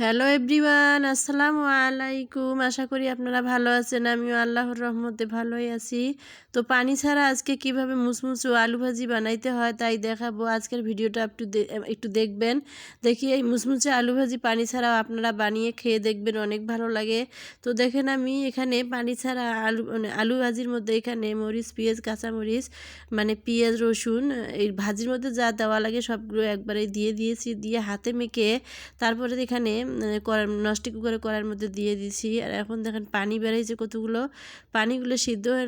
Hello everyone, আসসালামু আলাইকুম। আশা করি আপনারা ভালো আছেন। আমিও আল্লাহর রহমতে ভালোই আছি। তো পানি ছাড়া আজকে কিভাবে মুচমুচে আলু ভাজি বানাইতে হয় তাই দেখাবো। আজকের ভিডিওটা একটু দেখবেন। দেখি এই মুচমুচে আলু ভাজি পানি ছাড়াও আপনারা বানিয়ে খেয়ে দেখবেন, অনেক ভালো লাগে। তো দেখেন আমি এখানে পানি ছাড়া আলু ভাজির মধ্যে এখানে মরিচ, পেঁয়াজ, কাঁচামরিচ পেঁয়াজ, রসুন এই ভাজির মধ্যে যা দেওয়া লাগে সবগুলো একবারে দিয়ে দিয়েছি। দিয়ে হাতে মেখে তারপরে এখানে ননস্টিক কুকারে কড়াইয়ের মধ্যে দিয়ে দিছি। আর এখন দেখেন পানি বেরাইছে কতগুলো। পানিগুলো সিদ্ধ হয়ে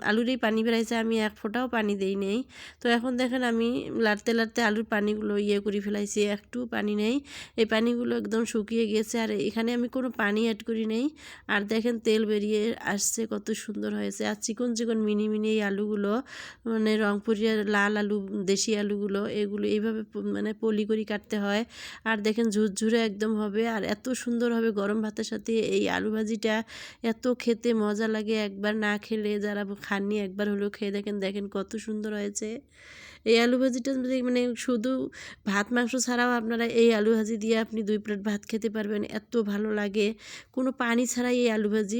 আলুরই পানি বেরাইছে, আমি এক ফোঁটাও পানি দেই নেই। তো এখন দেখেন আমি লাড়তে লাড়তে আলুর পানিগুলো করে ফেলাইছি, একটু পানি নেই। এই পানিগুলো একদম শুকিয়ে গেছে, আর এখানে আমি কোনো পানি অ্যাড করি নেই। আর দেখেন তেল বেরিয়ে আসছে, কত সুন্দর হয়েছে। আর চিকন চিকন মিনি মিনি এই আলুগুলো রংপুরিয়া লাল আলু, দেশি আলুগুলো এগুলো এইভাবে পলি করে কাটতে হয়। আর দেখেন ঝুরঝুরে একদম হবে, আর এত সুন্দর হবে গরম ভাতের সাথে এই আলু ভাজিটা। এত খেতে মজা লাগে, একবার না খেলে যারা খাননি একবার হলেও খেয়ে দেখেন, দেখেন কত সুন্দর হয়েছে। এই আলু ভাজিটা শুধু ভাত মাংস ছাড়াও আপনারা এই আলু ভাজি দিয়ে আপনি 2 প্লেট ভাত খেতে পারবেন, এত ভালো লাগে। কোনো পানি ছাড়াই এই আলু ভাজি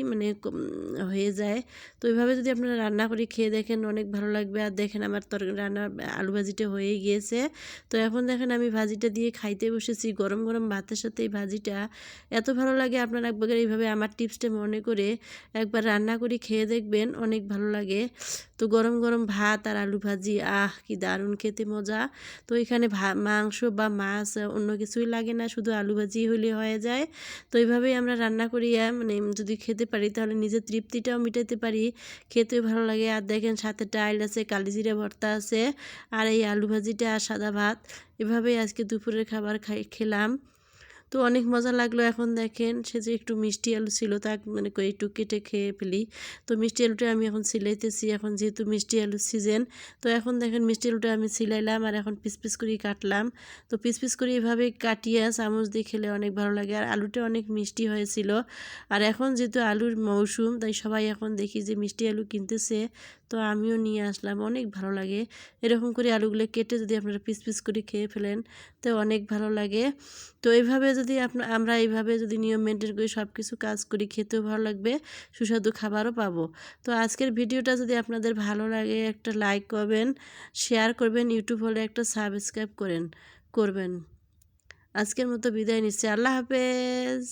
হয়ে যায়। তো এইভাবে যদি আপনারা রান্না করে খেয়ে দেখেন, অনেক ভালো লাগবে। আর দেখেন আমার রান্না আলু ভাজিটা হয়ে গিয়েছে। তো এখন দেখেন আমি ভাজিটা দিয়ে খাইতে বসেছি গরম গরম ভাতের সাথে। এই ভাজিটা এত ভালো লাগে, আপনারা একবার এইভাবে আমার টিপসটা মনে করে একবার রান্না করে খেয়ে দেখবেন, অনেক ভালো লাগে। তো গরম গরম ভাত আর আলু ভাজি, কি দারুণ খেতে মজা। তো এখানে মাংস বা মাছ অন্য কিছুই লাগে না, শুধু আলু ভাজি হলে হয়ে যায়। তো এইভাবেই আমরা রান্না করি, যদি খেতে পারি তাহলে নিজের তৃপ্তিটাও মিটাতে পারি, খেতেও ভালো লাগে। আর দেখেন সাথে ডাল আছে, কালিজিরা ভর্তা আছে, আর এই আলু ভাজিটা আর সাদা ভাত। এভাবেই আজকে দুপুরের খাবার খেলাম। তো অনেক মজা লাগলো। এখন দেখেন সে যে একটু মিষ্টি আলু ছিল, তা একটু কেটে খেয়ে ফেলি। তো মিষ্টি আলুটা আমি এখন সিলাইতেছি, এখন যেহেতু মিষ্টি আলুর সিজন। তো এখন দেখেন মিষ্টি আলুটা আমি সিলাইলাম, আর এখন পিস পিস করে কাটলাম। তো পিস পিস করে এভাবে কাটিয়ে চামচ দিয়ে খেলে অনেক ভালো লাগে। আর আলুটা অনেক মিষ্টি হয়েছিল। আর এখন যেহেতু আলুর মৌসুম, তাই সবাই এখন দেখি যে মিষ্টি আলু কিনতেছে। তো আমিও নিয়ে আসলাম, অনেক ভালো লাগে। এরকম করে আলুগুলো কেটে যদি আপনারা পিস পিস করে খেয়ে ফেলেন, তো অনেক ভালো লাগে। তো এইভাবে যদি আমরা এইভাবে যদি নিয়ম মেনটেন করি, সব কিছু কাজ করি, খেতেও ভালো লাগবে, সুস্বাদু খাবারও পাবো। তো আজকের ভিডিওটা যদি আপনাদের ভালো লাগে, একটা লাইক করবেন, শেয়ার করবেন, ইউটিউব হলে একটা সাবস্ক্রাইব করবেন। আজকের মতো বিদায় নিচ্ছি, আল্লাহ হাফেজ।